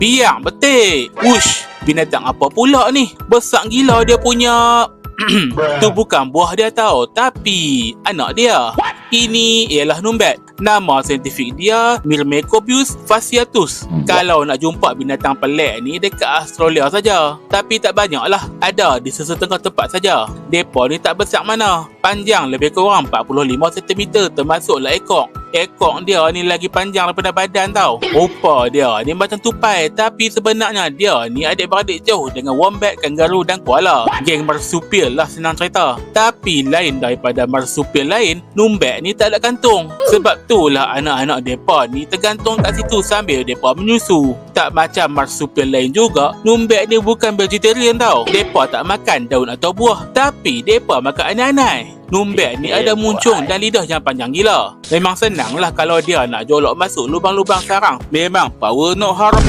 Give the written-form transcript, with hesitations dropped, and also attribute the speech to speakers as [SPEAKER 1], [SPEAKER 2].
[SPEAKER 1] Biang betik. Ush, binatang apa pula ni? Besar gila dia punya. Tu bukan buah dia tau, tapi anak dia. Ini ialah numbat. Nama saintifik dia Myrmecobius fasciatus. Kalau nak jumpa binatang pelik ni dekat Australia saja. Tapi tak banyak lah. Ada di sesetengah tempat saja. Depa ni tak besar mana. Panjang lebih kurang 45 cm termasuklah ekor. Ekor dia ni lagi panjang daripada badan tau. Rupa dia ni macam tupai, tapi sebenarnya dia ni adik-beradik jauh dengan wombat, kangaroo dan koala. Geng marsupial lah senang cerita. Tapi lain daripada marsupial lain, numbat ni tak ada kantung. Sebab itulah anak-anak depa ni tergantung kat situ sambil depa menyusu. Tak macam marsupial lain juga, numbat ni bukan vegetarian tau. Depa tak makan daun atau buah, tapi depa makan anai-anai. Numbat ni ada muncung dan lidah yang panjang gila. Memang senang lah kalau dia nak jolok masuk lubang-lubang sarang. Memang power no harm.